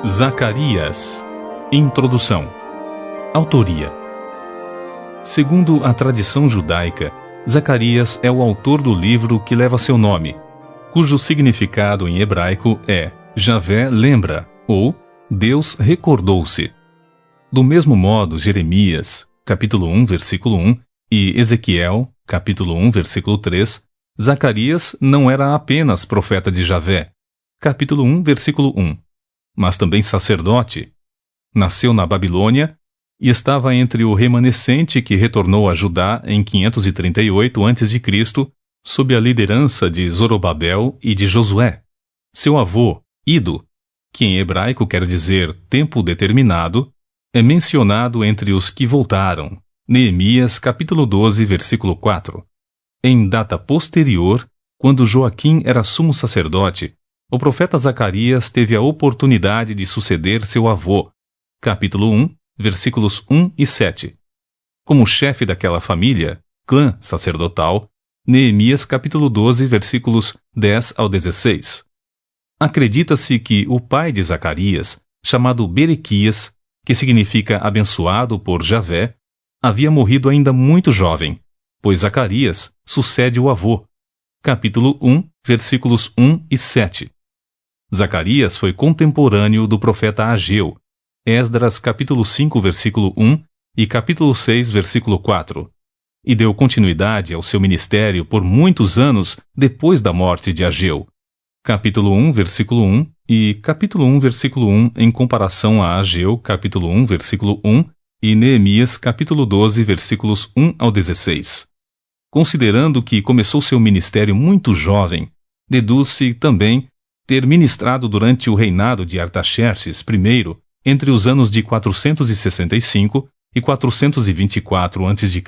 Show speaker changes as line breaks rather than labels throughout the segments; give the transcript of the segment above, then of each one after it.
Zacarias. Introdução. Autoria. Segundo a tradição judaica, Zacarias é o autor do livro que leva seu nome, cujo significado em hebraico é Javé lembra, ou Deus recordou-se. Do mesmo modo, Jeremias, capítulo 1, versículo 1, e Ezequiel, capítulo 1, versículo 3, Zacarias não era apenas profeta de Javé, capítulo 1, versículo 1, mas também sacerdote. Nasceu na Babilônia e estava entre o remanescente que retornou a Judá em 538 a.C., sob a liderança de Zorobabel e de Josué. Seu avô, Ido, que em hebraico quer dizer tempo determinado, é mencionado entre os que voltaram. Neemias, capítulo 12, versículo 4. Em data posterior, quando Joaquim era sumo sacerdote, o profeta Zacarias teve a oportunidade de suceder seu avô. Capítulo 1, versículos 1 e 7. Como chefe daquela família, clã sacerdotal, Neemias, capítulo 12, versículos 10 ao 16. Acredita-se que o pai de Zacarias, chamado Berequias, que significa abençoado por Javé, havia morrido ainda muito jovem, pois Zacarias sucede o avô. Capítulo 1, versículos 1 e 7. Zacarias foi contemporâneo do profeta Ageu, Esdras capítulo 5, versículo 1 e capítulo 6, versículo 4, e deu continuidade ao seu ministério por muitos anos depois da morte de Ageu. Capítulo 1, versículo 1 e capítulo 1, versículo 1 em comparação a Ageu, capítulo 1, versículo 1 e Neemias, capítulo 12, versículos 1 ao 16. Considerando que começou seu ministério muito jovem, deduz-se também ter ministrado durante o reinado de Artaxerxes I, entre os anos de 465 e 424 a.C.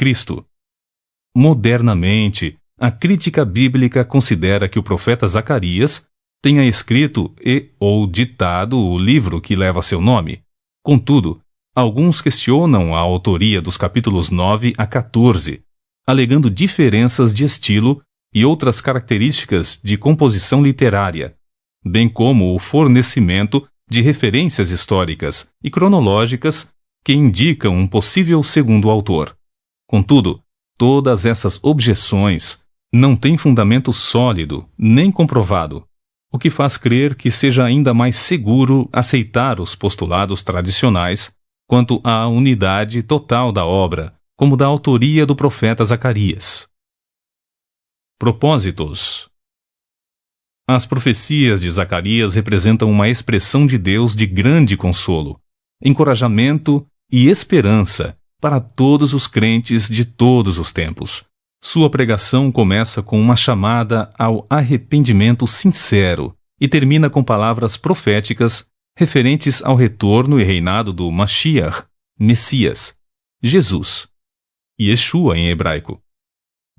Modernamente, a crítica bíblica considera que o profeta Zacarias tenha escrito ou ditado o livro que leva seu nome. Contudo, alguns questionam a autoria dos capítulos 9 a 14, alegando diferenças de estilo e outras características de composição literária, bem como o fornecimento de referências históricas e cronológicas que indicam um possível segundo autor. Contudo, todas essas objeções não têm fundamento sólido nem comprovado, o que faz crer que seja ainda mais seguro aceitar os postulados tradicionais quanto à unidade total da obra, como da autoria do profeta Zacarias. Propósitos. As profecias de Zacarias representam uma expressão de Deus de grande consolo, encorajamento e esperança para todos os crentes de todos os tempos. Sua pregação começa com uma chamada ao arrependimento sincero e termina com palavras proféticas referentes ao retorno e reinado do Mashiach, Messias, Jesus, Yeshua em hebraico.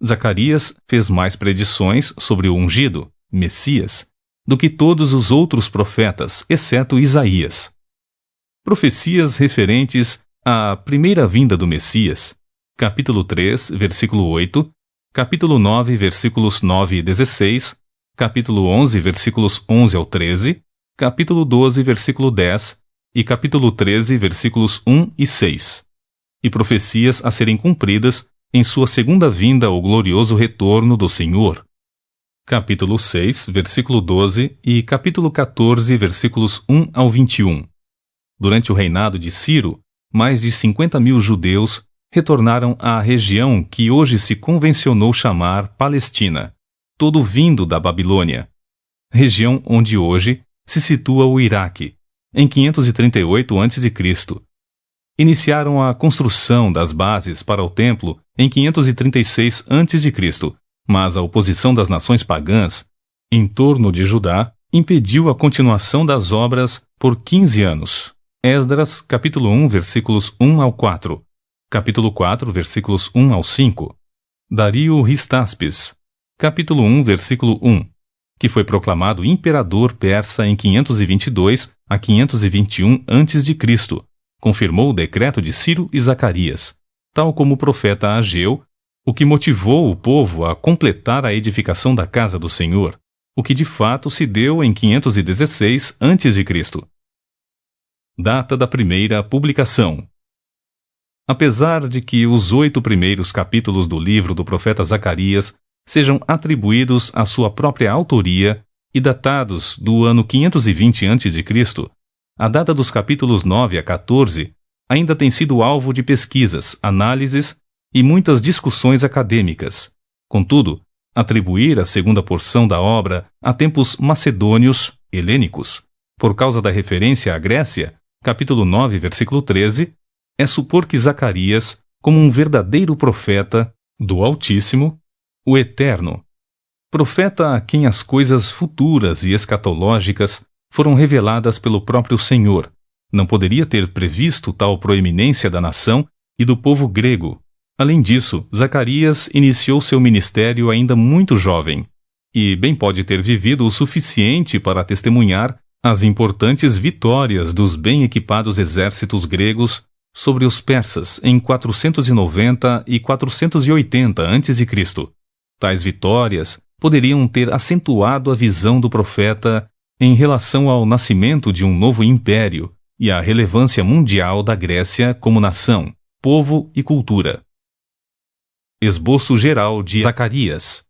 Zacarias fez mais predições sobre o ungido, Messias, do que todos os outros profetas, exceto Isaías. Profecias referentes à primeira vinda do Messias, capítulo 3, versículo 8, capítulo 9, versículos 9 e 16, capítulo 11, versículos 11 ao 13, capítulo 12, versículo 10 e capítulo 13, versículos 1 e 6. E profecias a serem cumpridas em sua segunda vinda ao glorioso retorno do Senhor. Capítulo 6, versículo 12 e capítulo 14, versículos 1 ao 21. Durante o reinado de Ciro, mais de 50.000 judeus retornaram à região que hoje se convencionou chamar Palestina, todo vindo da Babilônia, região onde hoje se situa o Iraque, em 538 a.C. Iniciaram a construção das bases para o templo em 536 a.C., mas a oposição das nações pagãs, em torno de Judá, impediu a continuação das obras por 15 anos. Esdras, capítulo 1, versículos 1 ao 4, capítulo 4, versículos 1 ao 5. Dario Ristaspes, capítulo 1, versículo 1, que foi proclamado imperador persa em 522 a 521 a.C., confirmou o decreto de Ciro e Zacarias, tal como o profeta Ageu, o que motivou o povo a completar a edificação da casa do Senhor, o que de fato se deu em 516 a.C. Data da primeira publicação. Apesar de que os 8 primeiros capítulos do livro do profeta Zacarias sejam atribuídos à sua própria autoria e datados do ano 520 a.C., a data dos capítulos 9 a 14 ainda tem sido alvo de pesquisas, análises e muitas discussões acadêmicas. Contudo, atribuir a segunda porção da obra a tempos macedônios, helênicos, por causa da referência à Grécia, capítulo 9, versículo 13, é supor que Zacarias, como um verdadeiro profeta do Altíssimo, o Eterno, profeta a quem as coisas futuras e escatológicas foram reveladas pelo próprio Senhor, não poderia ter previsto tal proeminência da nação e do povo grego. Além disso, Zacarias iniciou seu ministério ainda muito jovem, e bem pode ter vivido o suficiente para testemunhar as importantes vitórias dos bem equipados exércitos gregos sobre os persas em 490 e 480 a.C. Tais vitórias poderiam ter acentuado a visão do profeta em relação ao nascimento de um novo império e à relevância mundial da Grécia como nação, povo e cultura. Esboço geral de Zacarias.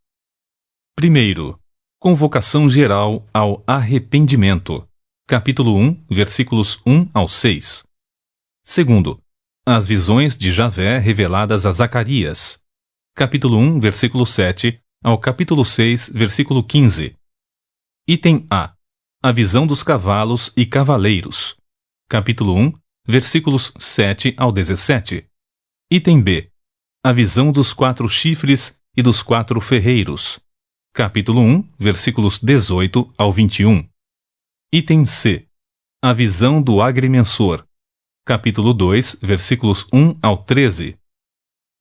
Primeiro, convocação geral ao arrependimento. Capítulo 1, versículos 1 ao 6. Segundo, as visões de Javé reveladas a Zacarias. Capítulo 1, versículo 7 ao capítulo 6, versículo 15. Item A. A visão dos cavalos e cavaleiros. Capítulo 1, versículos 7 ao 17. Item B. A visão dos 4 chifres e dos 4 ferreiros. Capítulo 1, versículos 18 ao 21. Item C. A visão do agrimensor. Capítulo 2, versículos 1 ao 13.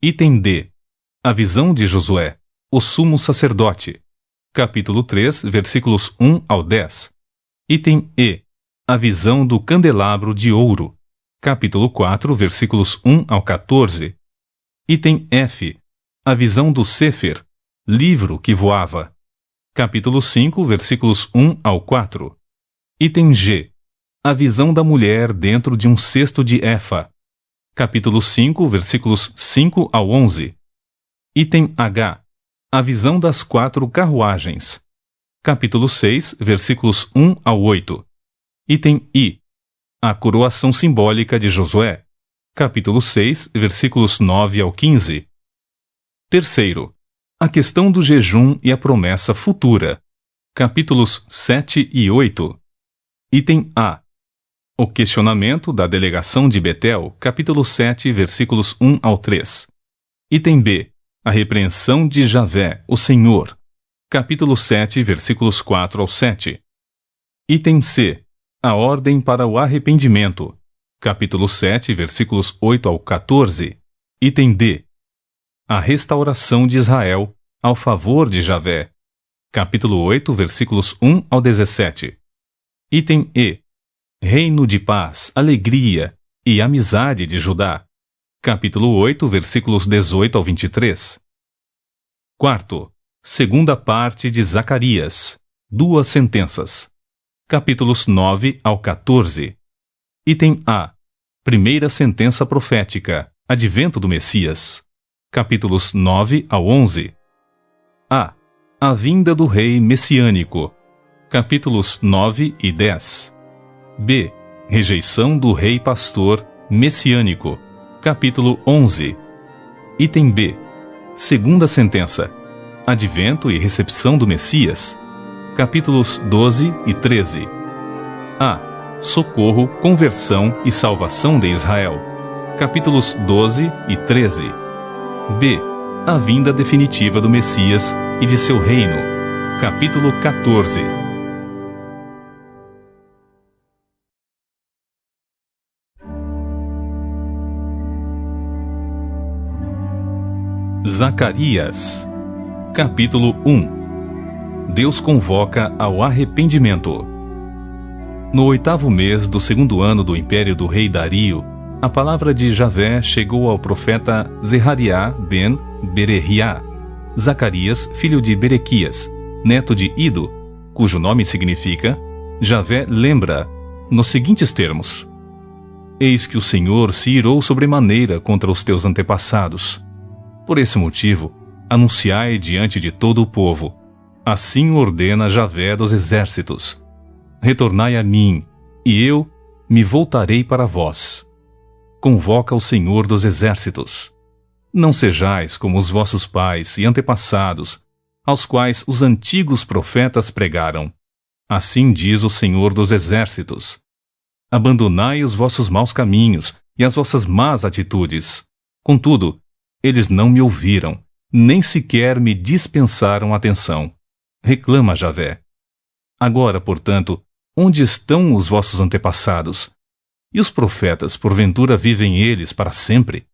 Item D. A visão de Josué, o sumo sacerdote. Capítulo 3, versículos 1 ao 10. Item E. A visão do candelabro de ouro. Capítulo 4, versículos 1 ao 14. Item F. A visão do Sefer, livro que voava. Capítulo 5, versículos 1 ao 4. Item G. A visão da mulher dentro de um cesto de Efa. Capítulo 5, versículos 5 ao 11. Item H. A visão das 4 carruagens. Capítulo 6, versículos 1 ao 8. Item I. A coroação simbólica de Josué. Capítulo 6, versículos 9 ao 15. Terceiro. A questão do jejum e a promessa futura. Capítulos 7 e 8. Item A. O questionamento da delegação de Betel. Capítulo 7, versículos 1 ao 3. Item B. A repreensão de Javé, o Senhor. Capítulo 7, versículos 4 ao 7. Item C. A ordem para o arrependimento. Capítulo 7, versículos 8 ao 14. Item D. A restauração de Israel ao favor de Javé. Capítulo 8, versículos 1 ao 17. Item E. Reino de paz, alegria e amizade de Judá. Capítulo 8, versículos 18 ao 23. Quarto. Segunda parte de Zacarias. 2 sentenças. Capítulos 9 ao 14. Item A. Primeira sentença profética. Advento do Messias. Capítulos 9 ao 11. A. A vinda do rei messiânico. Capítulos 9 e 10. B. Rejeição do rei pastor messiânico. Capítulo 11. Item B. Segunda sentença. Advento e recepção do Messias. Capítulos 12 e 13. A. Socorro, conversão e salvação de Israel. Capítulos 12 e 13. B. A vinda definitiva do Messias e de seu reino. Capítulo 14. Zacarias. Capítulo 1. Deus convoca ao arrependimento. No 8º mês do 2º ano do império do rei Dario, a palavra de Javé chegou ao profeta Zerariá ben Bereriá, Zacarias, filho de Berequias, neto de Ido, cujo nome significa Javé lembra, nos seguintes termos: Eis que o Senhor se irou sobremaneira contra os teus antepassados. Por esse motivo, anunciai diante de todo o povo: assim ordena Javé dos exércitos: retornai a mim, e eu me voltarei para vós. Convoca o Senhor dos exércitos. Não sejais como os vossos pais e antepassados, aos quais os antigos profetas pregaram. Assim diz o Senhor dos exércitos: abandonai os vossos maus caminhos e as vossas más atitudes. Contudo, eles não me ouviram, nem sequer me dispensaram atenção. Reclama Javé. Agora, portanto, onde estão os vossos antepassados? E os profetas, porventura, vivem eles para sempre?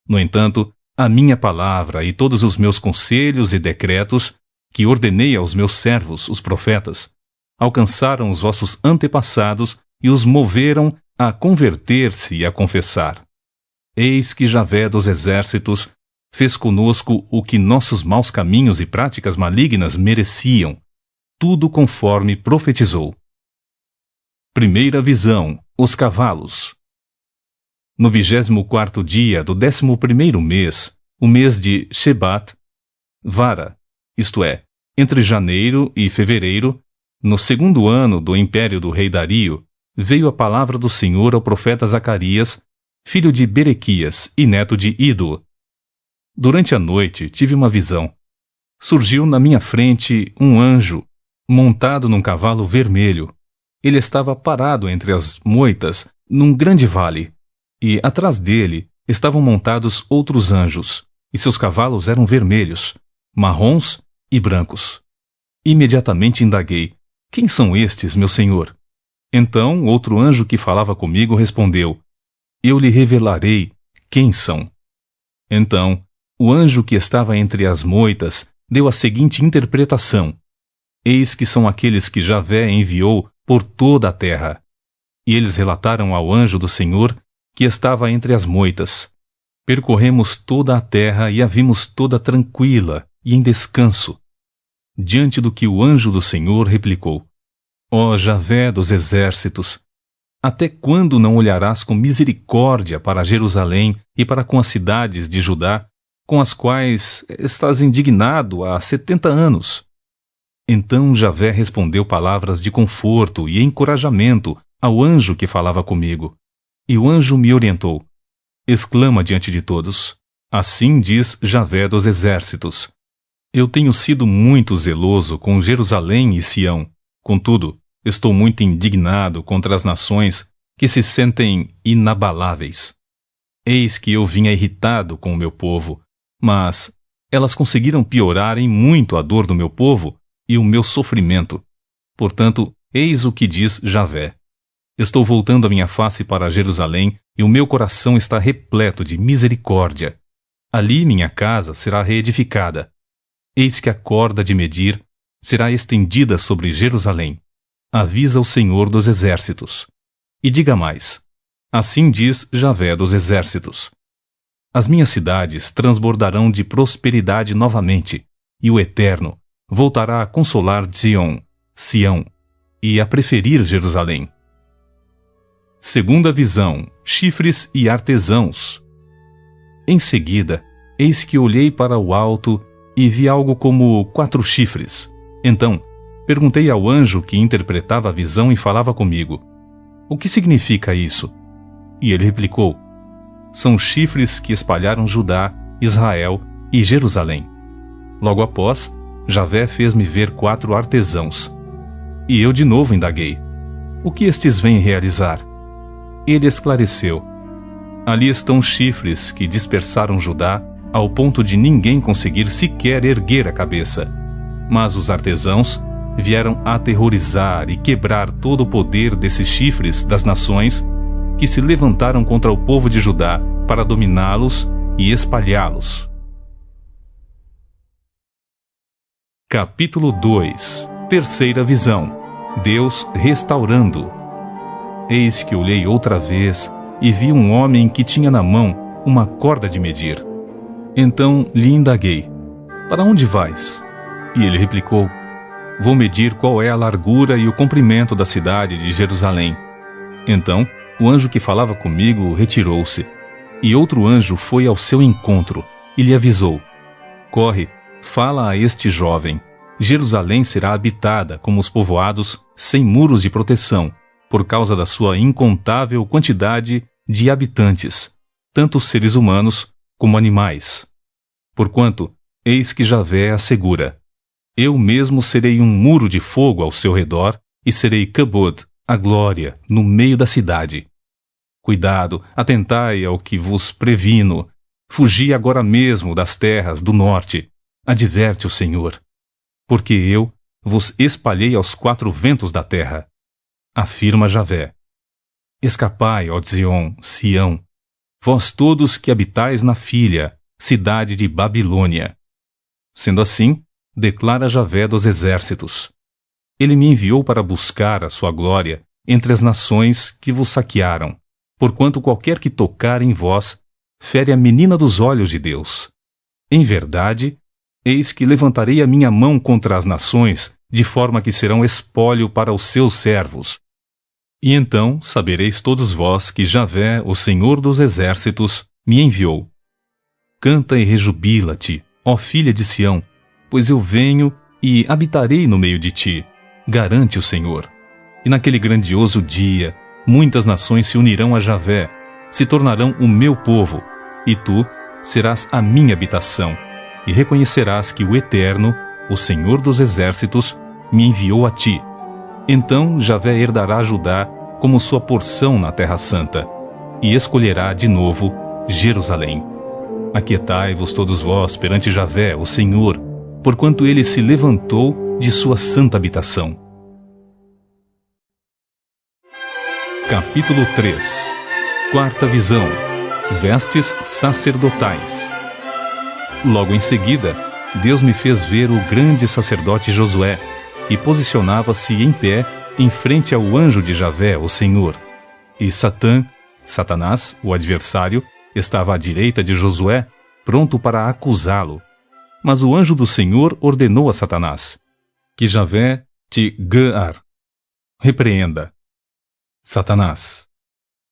No entanto, a minha palavra e todos os meus conselhos e decretos, que ordenei aos meus servos, os profetas, alcançaram os vossos antepassados e os moveram a converter-se e a confessar. Eis que Javé dos exércitos fez conosco o que nossos maus caminhos e práticas malignas mereciam, tudo conforme profetizou. Primeira visão: os cavalos. No 24º dia do 11º mês, o mês de Shebat, Vara, isto é, entre janeiro e fevereiro, no 2º ano do império do rei Dario, veio a palavra do Senhor ao profeta Zacarias, filho de Berequias e neto de Ido. Durante a noite tive uma visão. Surgiu na minha frente um anjo, montado num cavalo vermelho. Ele estava parado entre as moitas, num grande vale, e atrás dele estavam montados outros anjos, e seus cavalos eram vermelhos, marrons e brancos. Imediatamente indaguei: quem são estes, meu senhor? Então outro anjo que falava comigo respondeu: eu lhe revelarei quem são. Então o anjo que estava entre as moitas deu a seguinte interpretação: eis que são aqueles que Javé enviou por toda a terra. E eles relataram ao anjo do Senhor que estava entre as moitas: percorremos toda a terra e a vimos toda tranquila e em descanso. Diante do que o anjo do Senhor replicou: ó Javé dos exércitos, até quando não olharás com misericórdia para Jerusalém e para com as cidades de Judá, com as quais estás indignado há 70 anos? Então Javé respondeu palavras de conforto e encorajamento ao anjo que falava comigo. E o anjo me orientou: exclama diante de todos: assim diz Javé dos exércitos: eu tenho sido muito zeloso com Jerusalém e Sião. Contudo, estou muito indignado contra as nações que se sentem inabaláveis. Eis que eu vinha irritado com o meu povo, mas elas conseguiram piorar em muito a dor do meu povo e o meu sofrimento. Portanto, eis o que diz Javé: estou voltando a minha face para Jerusalém e o meu coração está repleto de misericórdia. Ali minha casa será reedificada. Eis que a corda de medir será estendida sobre Jerusalém. Avisa o Senhor dos exércitos. E diga mais: assim diz Javé dos exércitos: as minhas cidades transbordarão de prosperidade novamente, e o Eterno voltará a consolar Sião, e a preferir Jerusalém. Segunda visão: chifres e artesãos. Em seguida, eis que olhei para o alto e vi algo como 4 chifres. Então, perguntei ao anjo que interpretava a visão e falava comigo: o que significa isso? E ele replicou: são chifres que espalharam Judá, Israel e Jerusalém. Logo após, Javé fez-me ver 4 artesãos. E eu de novo indaguei: o que estes vêm realizar? Ele esclareceu: ali estão chifres que dispersaram Judá ao ponto de ninguém conseguir sequer erguer a cabeça. Mas os artesãos vieram aterrorizar e quebrar todo o poder desses chifres das nações que se levantaram contra o povo de Judá para dominá-los e espalhá-los. Capítulo 2. Terceira visão: Deus restaurando. Eis que olhei outra vez e vi um homem que tinha na mão uma corda de medir. Então lhe indaguei: para onde vais? E ele replicou: vou medir qual é a largura e o comprimento da cidade de Jerusalém. Então o anjo que falava comigo retirou-se, e outro anjo foi ao seu encontro e lhe avisou: corre, fala a este jovem. Jerusalém será habitada como os povoados, sem muros de proteção, por causa da sua incontável quantidade de habitantes, tanto seres humanos como animais. Porquanto, eis que Javé assegura: eu mesmo serei um muro de fogo ao seu redor, e serei Kabod, a glória, no meio da cidade. Cuidado, atentai ao que vos previno. Fugi agora mesmo das terras do norte, adverte o Senhor. Porque eu vos espalhei aos quatro ventos da terra, afirma Javé. Escapai, ó Sião, vós todos que habitais na filha, cidade de Babilônia. Sendo assim, declara Javé dos exércitos: ele me enviou para buscar a sua glória entre as nações que vos saquearam, porquanto qualquer que tocar em vós fere a menina dos olhos de Deus. Em verdade, eis que levantarei a minha mão contra as nações, de forma que serão espólio para os seus servos. E então sabereis todos vós que Javé, o Senhor dos exércitos, me enviou. Canta e rejubila-te, ó filha de Sião, pois eu venho e habitarei no meio de ti, garante o Senhor. E naquele grandioso dia, muitas nações se unirão a Javé, se tornarão o meu povo, e tu serás a minha habitação, e reconhecerás que o Eterno, o Senhor dos exércitos, me enviou a ti. Então Javé herdará Judá como sua porção na Terra Santa, e escolherá de novo Jerusalém. Aquietai-vos todos vós perante Javé, o Senhor, porquanto ele se levantou de sua santa habitação. Capítulo 3. Quarta visão. Vestes sacerdotais. Logo em seguida, Deus me fez ver o grande sacerdote Josué, e posicionava-se em pé em frente ao anjo de Javé, o Senhor. E Satanás, o adversário, estava à direita de Josué, pronto para acusá-lo. Mas o anjo do Senhor ordenou a Satanás: que Javé te repreenda. Satanás: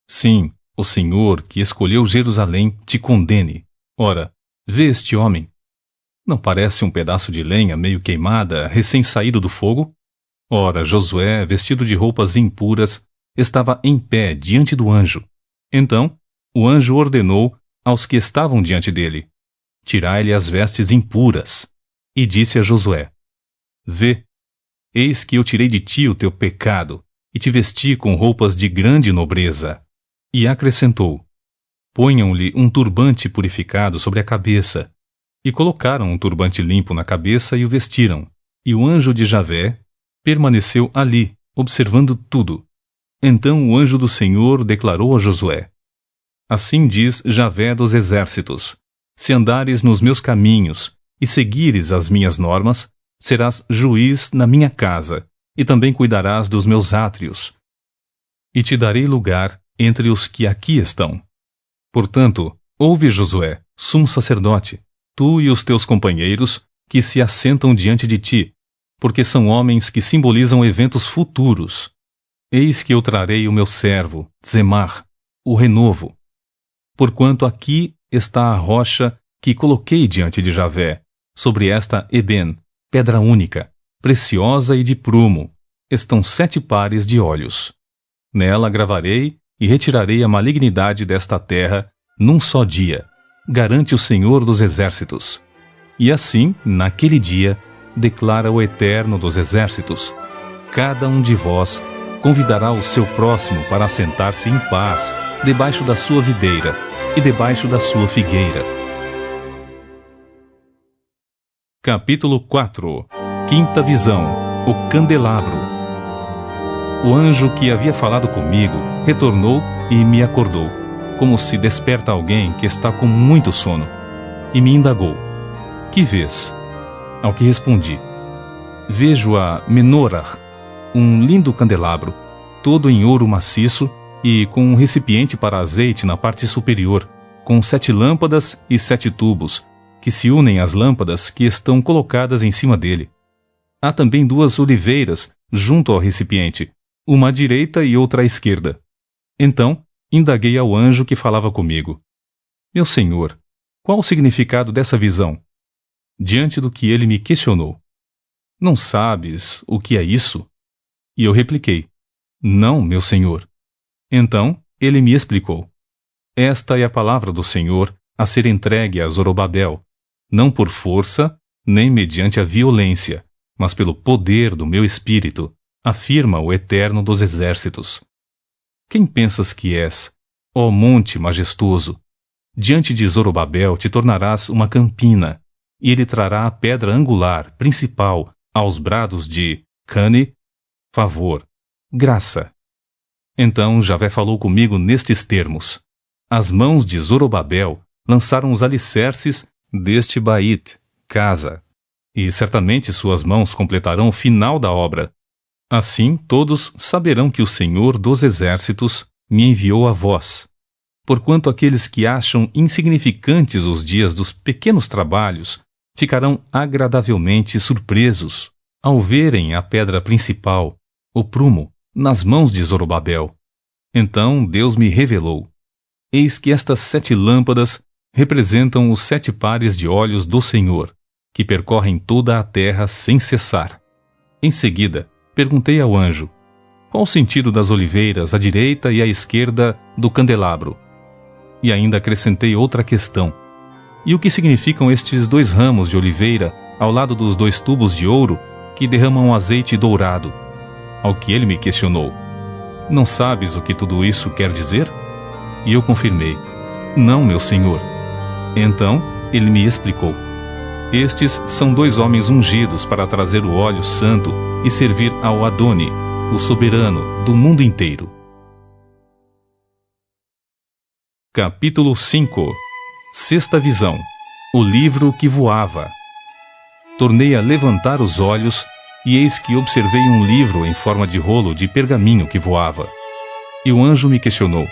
sim, o Senhor que escolheu Jerusalém te condene. Ora, vê este homem. Não parece um pedaço de lenha meio queimada, recém-saído do fogo? Ora, Josué, vestido de roupas impuras, estava em pé diante do anjo. Então, o anjo ordenou aos que estavam diante dele: tirai-lhe as vestes impuras. E disse a Josué: vê, eis que eu tirei de ti o teu pecado, e te vesti com roupas de grande nobreza. E acrescentou: ponham-lhe um turbante purificado sobre a cabeça. E colocaram um turbante limpo na cabeça e o vestiram. E o anjo de Javé permaneceu ali, observando tudo. Então o anjo do Senhor declarou a Josué: assim diz Javé dos exércitos: se andares nos meus caminhos e seguires as minhas normas, serás juiz na minha casa, e também cuidarás dos meus átrios. E te darei lugar entre os que aqui estão. Portanto, ouve, Josué, sumo sacerdote, tu e os teus companheiros, que se assentam diante de ti, porque são homens que simbolizam eventos futuros. Eis que eu trarei o meu servo, Zemar, o renovo. Porquanto aqui está a rocha que coloquei diante de Javé, sobre esta Eben, pedra única, preciosa e de prumo, estão 7 pares de olhos. Nela gravarei e retirarei a malignidade desta terra num só dia, garante o Senhor dos exércitos. E assim, naquele dia, declara o Eterno dos exércitos: cada um de vós convidará o seu próximo para assentar-se em paz debaixo da sua videira e debaixo da sua figueira. Capítulo 4. Quinta visão. O candelabro. O anjo que havia falado comigo retornou e me acordou, como se desperta alguém que está com muito sono, e me indagou: que vês? Ao que respondi: vejo a menorah, um lindo candelabro, todo em ouro maciço e com um recipiente para azeite na parte superior, com 7 lâmpadas e 7 tubos, que se unem às lâmpadas que estão colocadas em cima dele. Há também 2 oliveiras junto ao recipiente, uma à direita e outra à esquerda. Então, indaguei ao anjo que falava comigo: Meu senhor, qual o significado dessa visão? Diante do que ele me questionou: Não sabes o que é isso? E eu repliquei: Não, meu senhor. Então, ele me explicou: Esta é a palavra do Senhor a ser entregue a Zorobabel, não por força, nem mediante a violência, mas pelo poder do meu espírito, afirma o Eterno dos Exércitos. Quem pensas que és, ó monte majestoso? Diante de Zorobabel te tornarás uma campina, e ele trará a pedra angular principal aos brados de Cane, favor, graça. Então Javé falou comigo nestes termos: As mãos de Zorobabel lançaram os alicerces deste Bait, casa, e certamente suas mãos completarão o final da obra. Assim todos saberão que o Senhor dos Exércitos me enviou a vós. Porquanto aqueles que acham insignificantes os dias dos pequenos trabalhos ficarão agradavelmente surpresos ao verem a pedra principal, o prumo, nas mãos de Zorobabel. Então Deus me revelou: Eis que estas 7 lâmpadas representam os 7 pares de olhos do Senhor, que percorrem toda a terra sem cessar. Em seguida, perguntei ao anjo: Qual o sentido das oliveiras à direita e à esquerda do candelabro? E ainda acrescentei outra questão: E o que significam estes 2 ramos de oliveira ao lado dos 2 tubos de ouro que derramam azeite dourado? Ao que ele me questionou: Não sabes o que tudo isso quer dizer? E eu confirmei: Não, meu senhor. Então ele me explicou: Estes são 2 homens ungidos para trazer o óleo santo e servir ao Adoni, o soberano do mundo inteiro. Capítulo 5. Sexta visão: o livro que voava. Tornei a levantar os olhos, e eis que observei um livro em forma de rolo de pergaminho que voava. E o anjo me questionou: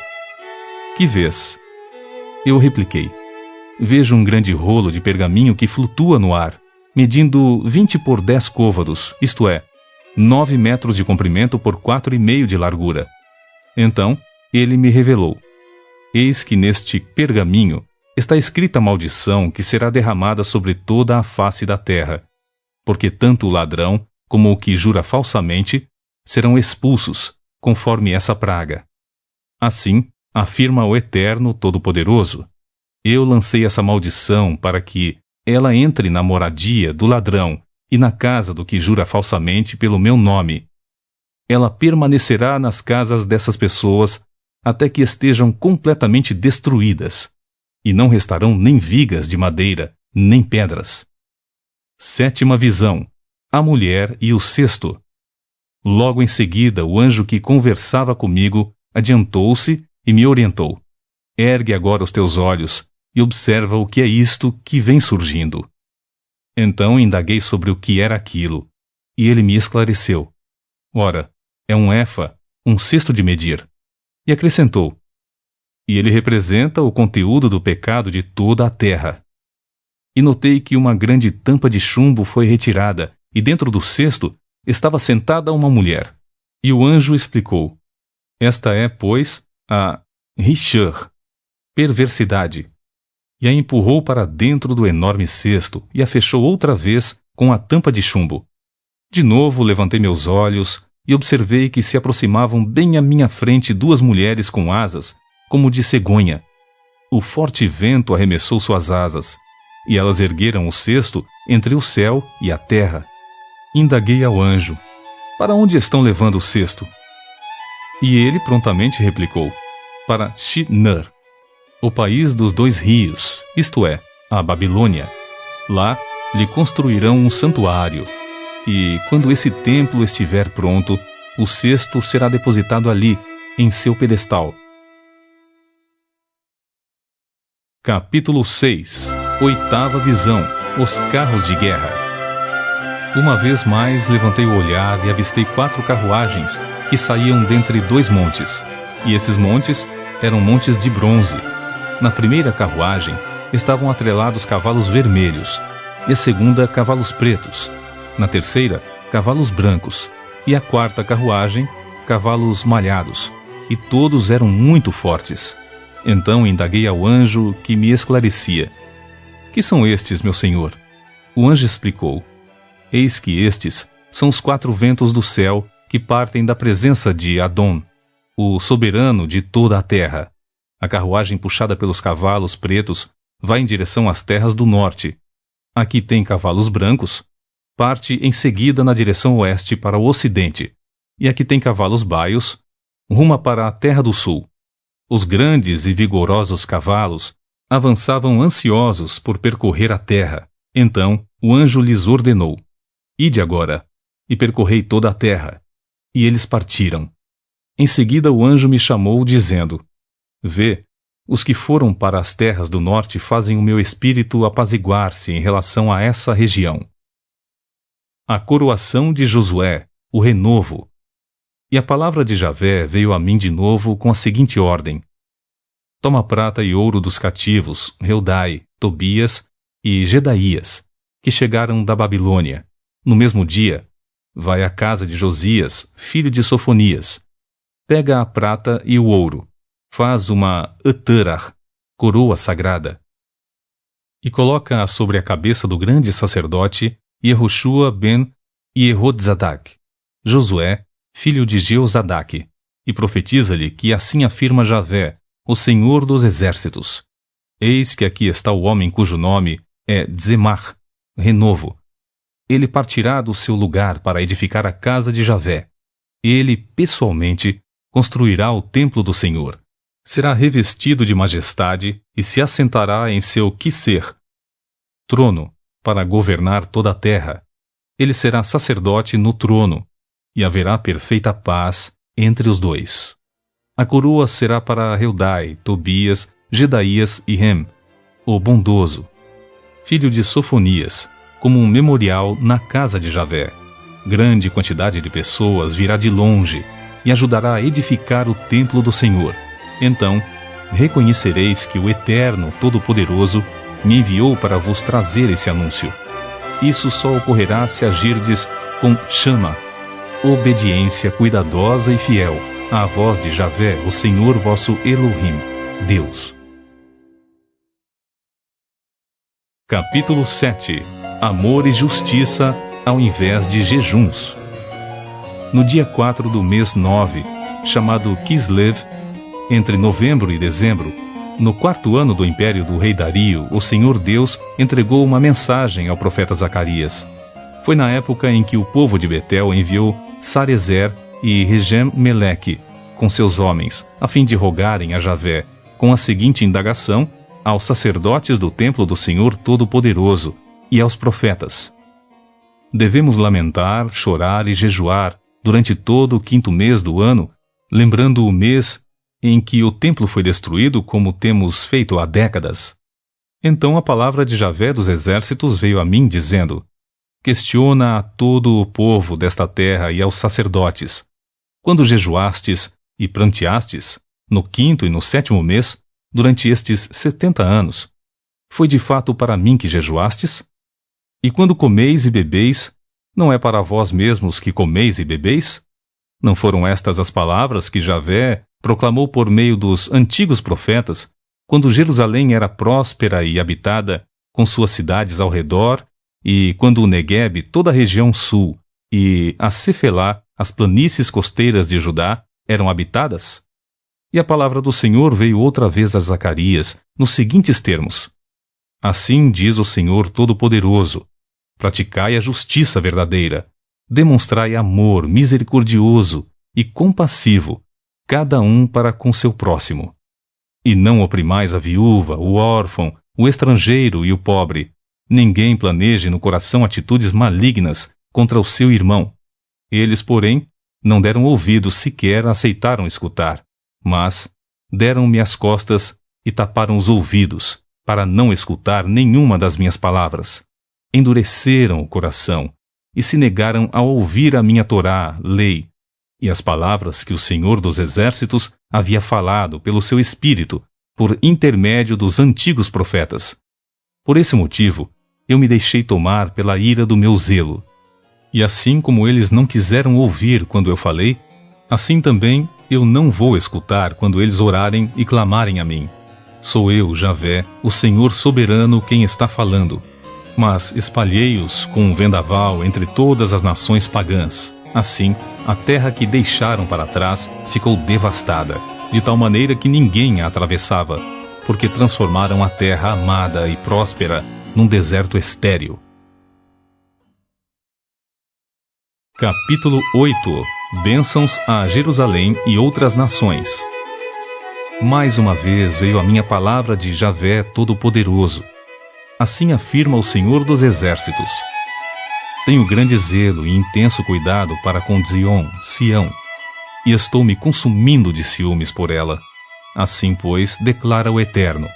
Que vês? Eu repliquei: Vejo um grande rolo de pergaminho que flutua no ar, medindo 20 por 10 côvados, isto é, 9 metros de comprimento por 4,5 de largura. Então ele me revelou: Eis que neste pergaminho está escrita a maldição que será derramada sobre toda a face da terra, porque tanto o ladrão como o que jura falsamente serão expulsos, conforme essa praga. Assim, afirma o Eterno Todo-Poderoso: Eu lancei essa maldição para que ela entre na moradia do ladrão e na casa do que jura falsamente pelo meu nome. Ela permanecerá nas casas dessas pessoas até que estejam completamente destruídas, e não restarão nem vigas de madeira, nem pedras. Sétima visão: a mulher e o cesto. Logo em seguida, o anjo que conversava comigo adiantou-se e me orientou: Ergue agora os teus olhos e observa o que é isto que vem surgindo. Então indaguei sobre o que era aquilo, e ele me esclareceu: Ora, é um efa, um cesto de medir. E acrescentou: E ele representa o conteúdo do pecado de toda a terra. E notei que uma grande tampa de chumbo foi retirada, e dentro do cesto estava sentada uma mulher. E o anjo explicou: Esta é, pois, a Rishur, perversidade. E a empurrou para dentro do enorme cesto e a fechou outra vez com a tampa de chumbo. De novo levantei meus olhos e observei que se aproximavam bem à minha frente 2 mulheres com asas, como de cegonha. O forte vento arremessou suas asas, e elas ergueram o cesto entre o céu e a terra. Indaguei ao anjo: Para onde estão levando o cesto? E ele prontamente replicou: Para Shinar, o país dos 2 rios, isto é, a Babilônia. Lá lhe construirão um santuário, e quando esse templo estiver pronto, o cesto será depositado ali, em seu pedestal. Capítulo 6. Oitava visão: os carros de guerra. Uma vez mais levantei o olhar e avistei 4 carruagens que saíam dentre 2 montes, e esses montes eram montes de bronze. Na primeira carruagem estavam atrelados cavalos vermelhos, e a segunda cavalos pretos, na terceira cavalos brancos, e a quarta carruagem cavalos malhados, e todos eram muito fortes. Então indaguei ao anjo que me esclarecia. Que são estes, meu senhor? O anjo explicou. Eis que estes são os 4 ventos do céu que partem da presença de Adon, o soberano de toda a terra. A carruagem puxada pelos cavalos pretos vai em direção às terras do norte. Aqui tem cavalos brancos, parte em seguida na direção oeste para o ocidente. E aqui tem cavalos baios, ruma para a terra do sul. Os grandes e vigorosos cavalos avançavam ansiosos por percorrer a terra. Então o anjo lhes ordenou: Ide agora, e percorrei toda a terra. E eles partiram. Em seguida o anjo me chamou, dizendo: Vê, os que foram para as terras do norte fazem o meu espírito apaziguar-se em relação a essa região. A coroação de Josué, o renovo. E a palavra de Javé veio a mim de novo com a seguinte ordem: Toma prata e ouro dos cativos, Heldai, Tobias e Gedaías, que chegaram da Babilônia. No mesmo dia, vai à casa de Josias, filho de Sofonias. Pega a prata e o ouro. Faz uma Utarah, coroa sagrada, e coloca-a sobre a cabeça do grande sacerdote Yehoshua ben Yehozadak, Josué, filho de Jeozadak, e profetiza-lhe que assim afirma Javé, o Senhor dos Exércitos. Eis que aqui está o homem cujo nome é Tzemach, renovo. Ele partirá do seu lugar para edificar a casa de Javé. Ele, pessoalmente, construirá o templo do Senhor. Será revestido de majestade e se assentará em seu quiser, trono, para governar toda a terra. Ele será sacerdote no trono, e haverá perfeita paz entre os dois. A coroa será para Heldai, Tobias, Gedaías e Rem, o bondoso, filho de Sofonias, como um memorial na casa de Javé. Grande quantidade de pessoas virá de longe e ajudará a edificar o templo do Senhor. Então reconhecereis que o Eterno Todo-Poderoso me enviou para vos trazer esse anúncio. Isso só ocorrerá se agirdes com chama, obediência cuidadosa e fiel à voz de Javé, o Senhor vosso Elohim, Deus. Capítulo 7. Amor e justiça ao invés de jejuns. No dia 4 do mês 9, chamado Kislev, entre novembro e dezembro, no 4º ano do império do rei Dario, o Senhor Deus entregou uma mensagem ao profeta Zacarias. Foi na época em que o povo de Betel enviou Sarezer e Regem-Meleque com seus homens, a fim de rogarem a Javé, com a seguinte indagação aos sacerdotes do templo do Senhor Todo-Poderoso e aos profetas: Devemos lamentar, chorar e jejuar durante todo o 5º mês do ano, lembrando o mês em que o templo foi destruído, como temos feito há décadas? Então a palavra de Javé dos Exércitos veio a mim, dizendo: Questiona a todo o povo desta terra e aos sacerdotes: Quando jejuastes e pranteastes, no 5º e no 7º mês, durante estes 70 anos, foi de fato para mim que jejuastes? E quando comeis e bebeis, não é para vós mesmos que comeis e bebeis? Não foram estas as palavras que Javé proclamou por meio dos antigos profetas, quando Jerusalém era próspera e habitada, com suas cidades ao redor, e quando o Negueb, toda a região sul, e a Cefelá, as planícies costeiras de Judá, eram habitadas? E a palavra do Senhor veio outra vez a Zacarias, nos seguintes termos: Assim diz o Senhor Todo-Poderoso: Praticai a justiça verdadeira, demonstrai amor misericordioso e compassivo, cada um para com seu próximo. E não oprimais a viúva, o órfão, o estrangeiro e o pobre. Ninguém planeje no coração atitudes malignas contra o seu irmão. Eles, porém, não deram ouvidos, sequer aceitaram escutar, mas deram-me as costas e taparam os ouvidos, para não escutar nenhuma das minhas palavras. Endureceram o coração e se negaram a ouvir a minha Torá, lei, e as palavras que o Senhor dos Exércitos havia falado pelo seu Espírito, por intermédio dos antigos profetas. Por esse motivo, eu me deixei tomar pela ira do meu zelo. E assim como eles não quiseram ouvir quando eu falei, assim também Eu não vou escutar quando eles orarem e clamarem a mim. Sou eu, Javé, o Senhor soberano, quem está falando. Mas espalhei-os com um vendaval entre todas as nações pagãs. Assim, a terra que deixaram para trás ficou devastada, de tal maneira que ninguém a atravessava, porque transformaram a terra amada e próspera num deserto estéril. Capítulo 8. Bênçãos a Jerusalém e outras nações. Mais uma vez veio a minha palavra de Javé Todo-Poderoso. Assim afirma o Senhor dos Exércitos. Tenho grande zelo e intenso cuidado para com Sião, e estou me consumindo de ciúmes por ela. Assim, pois, declara o Eterno.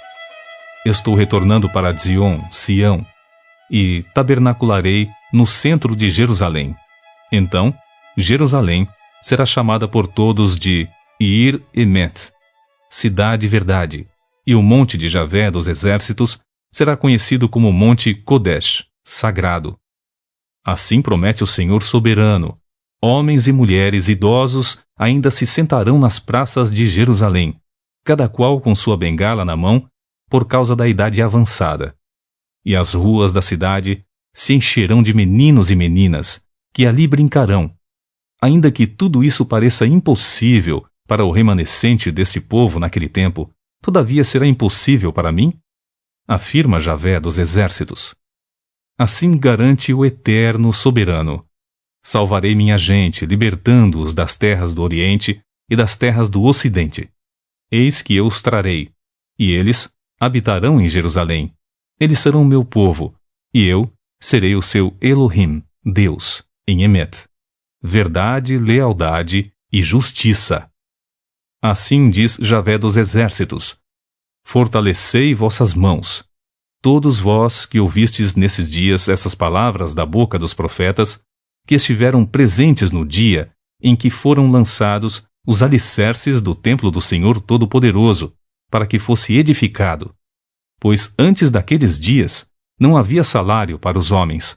Estou retornando para Sião, e tabernacularei no centro de Jerusalém. Então, Jerusalém será chamada por todos de Ir Emet, cidade verdade, e o monte de Javé dos Exércitos será conhecido como Monte Kodesh, sagrado. Assim promete o Senhor soberano. Homens e mulheres idosos ainda se sentarão nas praças de Jerusalém, cada qual com sua bengala na mão, por causa da idade avançada. E as ruas da cidade se encherão de meninos e meninas, que ali brincarão. Ainda que tudo isso pareça impossível para o remanescente deste povo naquele tempo, todavia será impossível para mim? Afirma Javé dos Exércitos. Assim garante o Eterno Soberano. Salvarei minha gente, libertando-os das terras do Oriente e das terras do Ocidente. Eis que eu os trarei, e eles habitarão em Jerusalém. Eles serão meu povo, e eu serei o seu Elohim, Deus, em Emet. Verdade, lealdade e justiça. Assim diz Javé dos Exércitos. Fortalecei vossas mãos. Todos vós que ouvistes nesses dias essas palavras da boca dos profetas, que estiveram presentes no dia em que foram lançados os alicerces do templo do Senhor Todo-Poderoso, para que fosse edificado. Pois antes daqueles dias não havia salário para os homens,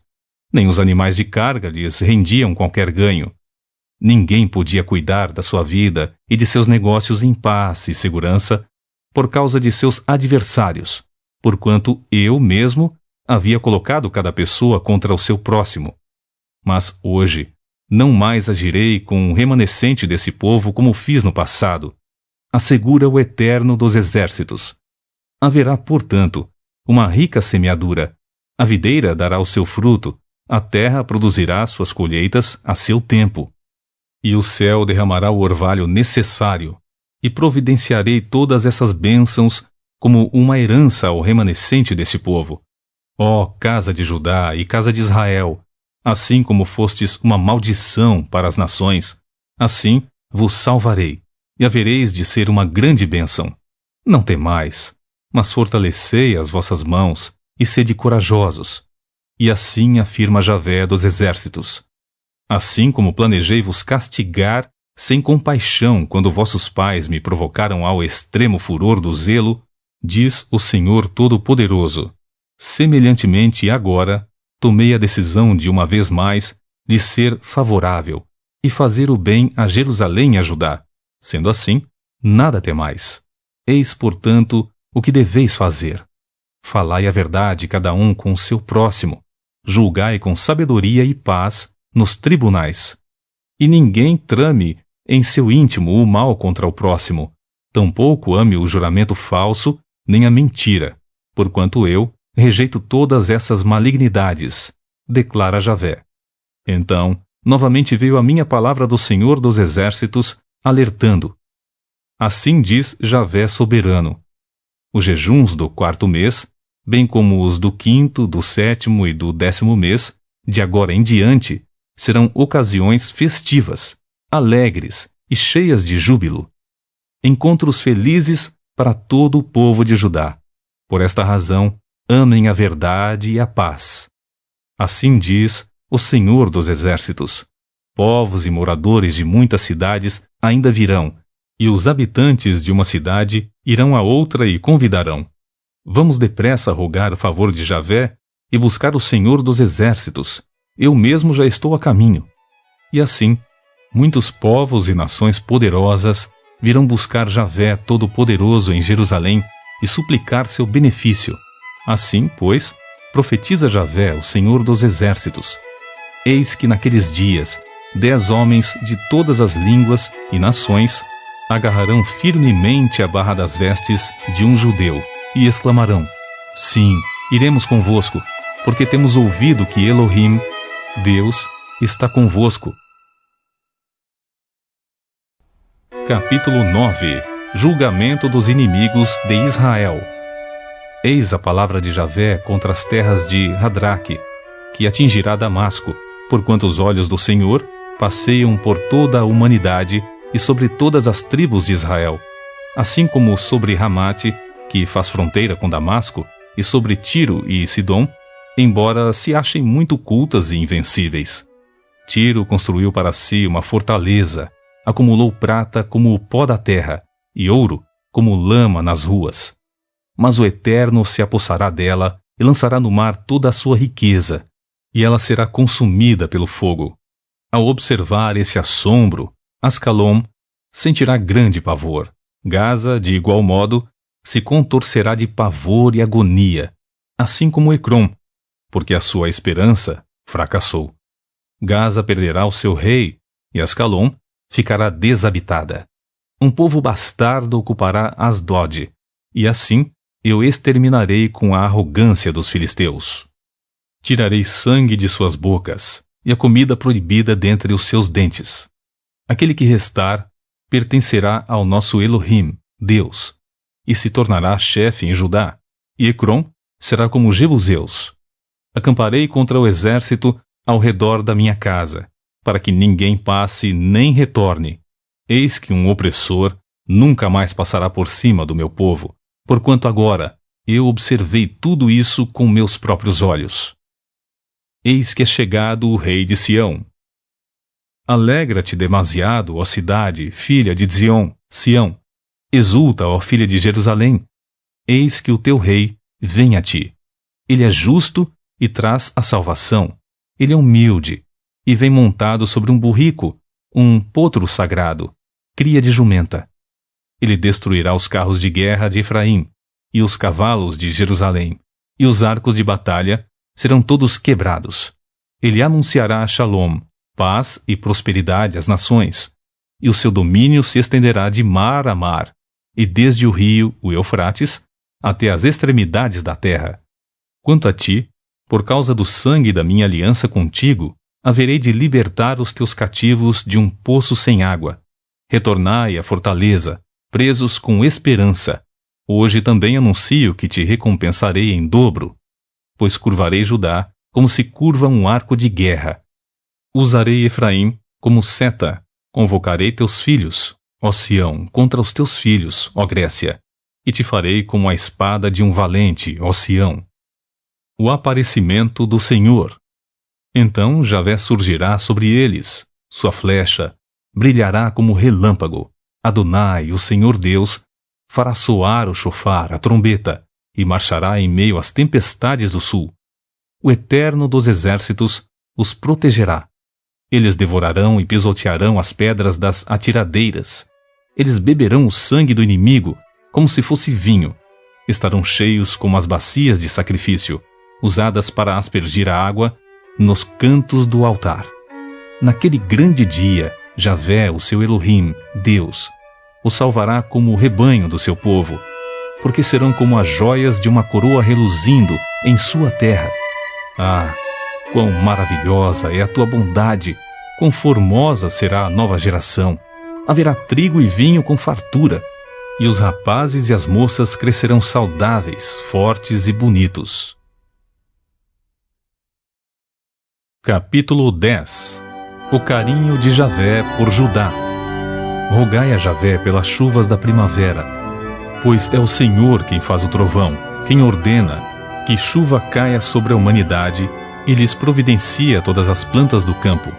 nem os animais de carga lhes rendiam qualquer ganho. Ninguém podia cuidar da sua vida e de seus negócios em paz e segurança, por causa de seus adversários, porquanto eu mesmo havia colocado cada pessoa contra o seu próximo. Mas hoje não mais agirei com o remanescente desse povo como fiz no passado, assegura o Eterno dos Exércitos. Haverá, portanto, uma rica semeadura, a videira dará o seu fruto, a terra produzirá suas colheitas a seu tempo, e o céu derramará o orvalho necessário, e providenciarei todas essas bênçãos como uma herança ao remanescente desse povo. Ó casa de Judá e casa de Israel, assim como fostes uma maldição para as nações, assim vos salvarei, e havereis de ser uma grande bênção. Não temais, mas fortalecei as vossas mãos, e sede corajosos. E assim afirma Javé dos Exércitos. Assim como planejei vos castigar sem compaixão quando vossos pais me provocaram ao extremo furor do zelo, diz o Senhor Todo-Poderoso. Semelhantemente agora, tomei a decisão de uma vez mais de ser favorável e fazer o bem a Jerusalém e a Judá. Sendo assim, nada temais. Eis, portanto, o que deveis fazer. Falai a verdade cada um com o seu próximo. Julgai com sabedoria e paz nos tribunais. E ninguém trame em seu íntimo o mal contra o próximo. Tampouco ame o juramento falso, nem a mentira, porquanto eu rejeito todas essas malignidades, declara Javé. Então, novamente veio a minha palavra do Senhor dos Exércitos, alertando. Assim diz Javé soberano. Os jejuns do 4º mês, bem como os do 5º, do 7º e do 10º mês, de agora em diante, serão ocasiões festivas, alegres e cheias de júbilo. Encontros felizes para todo o povo de Judá. Por esta razão, amem a verdade e a paz. Assim diz o Senhor dos Exércitos. Povos e moradores de muitas cidades ainda virão, e os habitantes de uma cidade irão a outra e convidarão. Vamos depressa rogar o favor de Javé e buscar o Senhor dos Exércitos. Eu mesmo já estou a caminho. E assim, Muitos povos e nações poderosas virão buscar Javé Todo-Poderoso em Jerusalém e suplicar seu benefício. Assim, pois, profetiza Javé, o Senhor dos Exércitos: eis que naqueles dias 10 homens de todas as línguas e nações agarrarão firmemente a barra das vestes de um judeu e exclamarão: sim, iremos convosco, porque temos ouvido que Elohim, Deus, está convosco. Capítulo 9. Julgamento dos inimigos de Israel. Eis a palavra de Javé contra as terras de Hadraque, que atingirá Damasco, porquanto os olhos do Senhor passeiam por toda a humanidade e sobre todas as tribos de Israel, assim como sobre Ramate, que faz fronteira com Damasco, e sobre Tiro e Sidom, embora se achem muito cultas e invencíveis. Tiro construiu para si uma fortaleza, acumulou prata como o pó da terra, e ouro como lama nas ruas. Mas o Eterno se apossará dela e lançará no mar toda a sua riqueza, e ela será consumida pelo fogo. Ao observar esse assombro, Ascalon sentirá grande pavor. Gaza, de igual modo, se contorcerá de pavor e agonia, assim como Ecrom, porque a sua esperança fracassou. Gaza perderá o seu rei, e Ascalon ficará desabitada. Um povo bastardo ocupará Asdod, e assim eu exterminarei com a arrogância dos filisteus. Tirarei sangue de suas bocas, e a comida proibida dentre os seus dentes. Aquele que restar pertencerá ao nosso Elohim, Deus, e se tornará chefe em Judá, e Ecrom será como Jebuseus. Acamparei contra o exército ao redor da minha casa, para que ninguém passe nem retorne. Eis que um opressor nunca mais passará por cima do meu povo, porquanto agora eu observei tudo isso com meus próprios olhos. Eis que é chegado o rei de Sião. Alegra-te demasiado, ó cidade, filha de Sião. Exulta, ó filha de Jerusalém. Eis que o teu rei vem a ti. Ele é justo e traz a salvação. Ele é humilde e vem montado sobre um burrico, um potro sagrado, cria de jumenta. Ele destruirá os carros de guerra de Efraim e os cavalos de Jerusalém, e os arcos de batalha serão todos quebrados. Ele anunciará Shalom, paz e prosperidade às nações, e o seu domínio se estenderá de mar a mar, e desde o rio, o Eufrates, até as extremidades da terra. Quanto a ti, por causa do sangue da minha aliança contigo, haverei de libertar os teus cativos de um poço sem água. Retornai à fortaleza, presos com esperança. Hoje também anuncio que te recompensarei em dobro, pois curvarei Judá como se curva um arco de guerra. Usarei Efraim como seta, convocarei teus filhos, ó Sião, contra os teus filhos, ó Grécia, e te farei como a espada de um valente, ó Sião. O aparecimento do Senhor. Então Javé surgirá sobre eles, sua flecha brilhará como relâmpago. Adonai, o Senhor Deus, fará soar o chofar, a trombeta, e marchará em meio às tempestades do sul. O Eterno dos Exércitos os protegerá. Eles devorarão e pisotearão as pedras das atiradeiras. Eles beberão o sangue do inimigo como se fosse vinho. Estarão cheios como as bacias de sacrifício, usadas para aspergir a água nos cantos do altar. Naquele grande dia, Javé, o seu Elohim, Deus, o salvará como o rebanho do seu povo, porque serão como as joias de uma coroa reluzindo em sua terra. Ah, quão maravilhosa é a tua bondade, quão formosa será a nova geração. Haverá trigo e vinho com fartura, e os rapazes e as moças crescerão saudáveis, fortes e bonitos. Capítulo 10. O carinho de Javé por Judá. Rogai a Javé pelas chuvas da primavera, pois é o Senhor quem faz o trovão, quem ordena que chuva caia sobre a humanidade e lhes providencia todas as plantas do campo.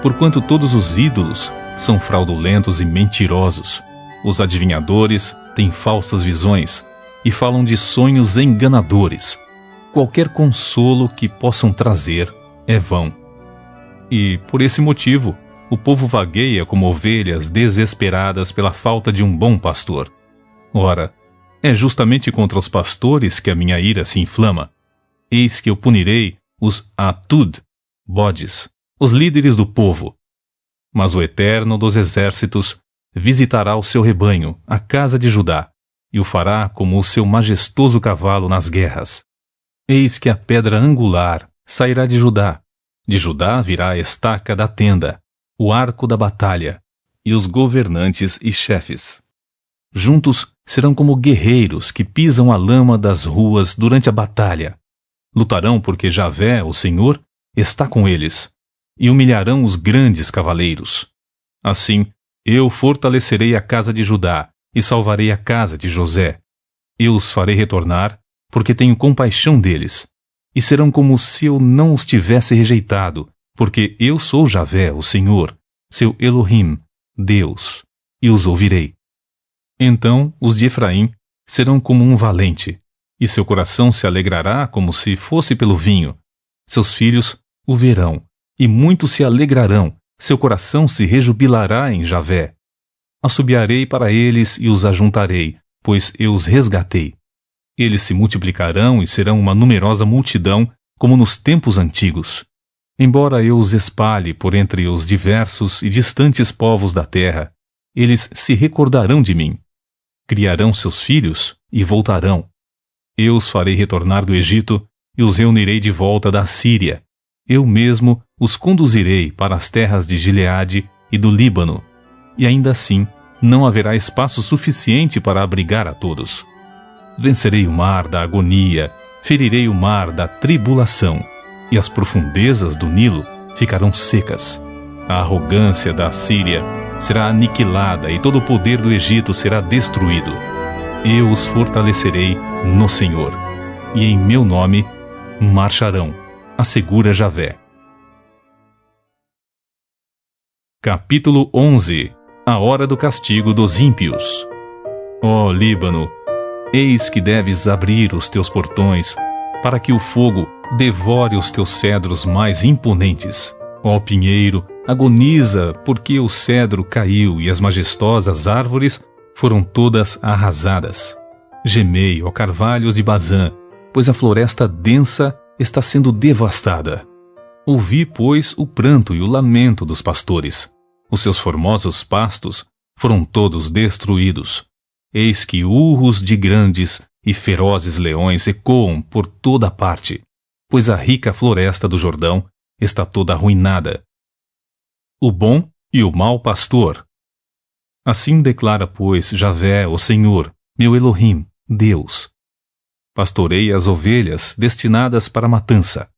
Porquanto todos os ídolos são fraudulentos e mentirosos, os adivinhadores têm falsas visões e falam de sonhos enganadores. Qualquer consolo que possam trazer é vão. E, por esse motivo, o povo vagueia como ovelhas desesperadas pela falta de um bom pastor. Ora, é justamente contra os pastores que a minha ira se inflama. Eis que eu punirei os Atud, bodes, os líderes do povo. Mas o Eterno dos Exércitos visitará o seu rebanho, a casa de Judá, e o fará como o seu majestoso cavalo nas guerras. Eis que a pedra angular sairá de Judá virá a estaca da tenda, o arco da batalha, e os governantes e chefes. Juntos serão como guerreiros que pisam a lama das ruas durante a batalha. Lutarão porque Javé, o Senhor, está com eles, e humilharão os grandes cavaleiros. Assim, eu fortalecerei a casa de Judá e salvarei a casa de José. Eu os farei retornar, porque tenho compaixão deles, e serão como se eu não os tivesse rejeitado, porque eu sou Javé, o Senhor, seu Elohim, Deus, e os ouvirei. Então os de Efraim serão como um valente, e seu coração se alegrará como se fosse pelo vinho. Seus filhos o verão, e muitos se alegrarão, seu coração se rejubilará em Javé. Assobiarei para eles e os ajuntarei, pois eu os resgatei. Eles se multiplicarão e serão uma numerosa multidão, como nos tempos antigos. Embora eu os espalhe por entre os diversos e distantes povos da terra, eles se recordarão de mim. Criarão seus filhos e voltarão. Eu os farei retornar do Egito e os reunirei de volta da Síria. Eu mesmo os conduzirei para as terras de Gileade e do Líbano, e ainda assim não haverá espaço suficiente para abrigar a todos. Vencerei o mar da agonia, ferirei o mar da tribulação, e as profundezas do Nilo ficarão secas. A arrogância da Síria será aniquilada e todo o poder do Egito será destruído. Eu os fortalecerei no Senhor, e em meu nome marcharão, assegura Javé. Capítulo 11. A hora do castigo dos ímpios. Ó Líbano, eis que deves abrir os teus portões, para que o fogo devore os teus cedros mais imponentes. Ó pinheiro, agoniza, porque o cedro caiu e as majestosas árvores foram todas arrasadas. Gemei, ó carvalhos de Bazã, pois a floresta densa está sendo devastada. Ouvi, pois, o pranto e o lamento dos pastores. Os seus formosos pastos foram todos destruídos. Eis que urros de grandes e ferozes leões ecoam por toda parte, pois a rica floresta do Jordão está toda arruinada. O bom e o mau pastor. Assim declara, pois, Javé, o Senhor, meu Elohim, Deus. Pastorei as ovelhas destinadas para a matança,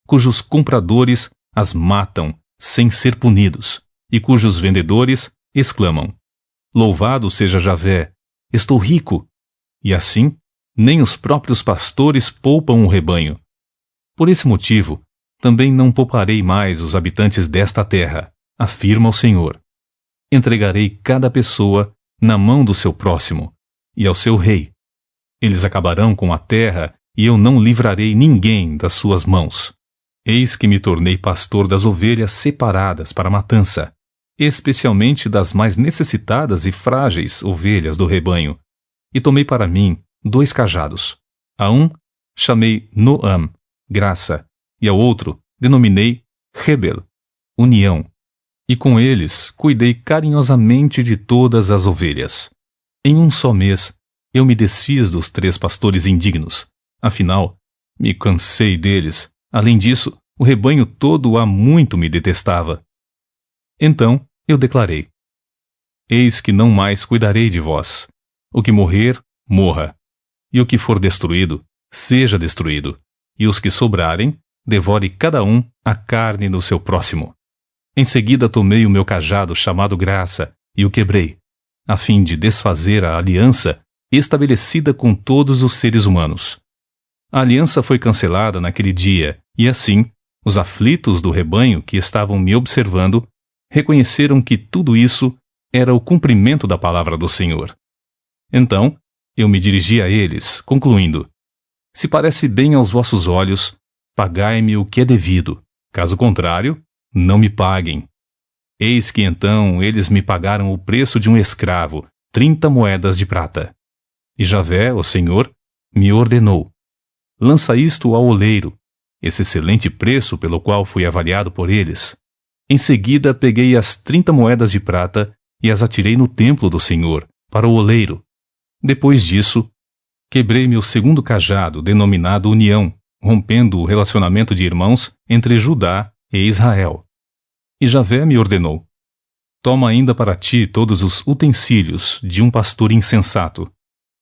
cujos compradores as matam sem ser punidos, e cujos vendedores exclamam: Louvado seja Javé, estou rico! E assim, nem os próprios pastores poupam o rebanho. Por esse motivo, também não pouparei mais os habitantes desta terra, afirma o Senhor. Entregarei cada pessoa na mão do seu próximo, e ao seu rei. Eles acabarão com a terra, e eu não livrarei ninguém das suas mãos. Eis que me tornei pastor das ovelhas separadas para a matança, especialmente das mais necessitadas e frágeis ovelhas do rebanho, e tomei para mim 2 cajados. A um chamei Noam, graça, e ao outro denominei Rebel, união. E com eles cuidei carinhosamente de todas as ovelhas. Em um só mês, eu me desfiz dos 3 pastores indignos. Afinal, me cansei deles. Além disso, o rebanho todo há muito me detestava. Então eu declarei: Eis que não mais cuidarei de vós. O que morrer, morra. E o que for destruído, seja destruído. E os que sobrarem, devore cada um a carne do seu próximo. Em seguida tomei o meu cajado chamado graça e o quebrei, a fim de desfazer a aliança estabelecida com todos os seres humanos. A aliança foi cancelada naquele dia, e assim, os aflitos do rebanho que estavam me observando reconheceram que tudo isso era o cumprimento da palavra do Senhor. Então, eu me dirigi a eles, concluindo: Se parece bem aos vossos olhos, pagai-me o que é devido. Caso contrário, não me paguem. Eis que então eles me pagaram o preço de um escravo, 30 moedas de prata. E Javé, o Senhor, me ordenou: lança isto ao oleiro, esse excelente preço pelo qual fui avaliado por eles. Em seguida peguei as 30 moedas de prata e as atirei no templo do Senhor, para o oleiro. Depois disso, quebrei meu segundo cajado, denominado União, rompendo o relacionamento de irmãos entre Judá e Israel. E Javé me ordenou: toma ainda para ti todos os utensílios de um pastor insensato,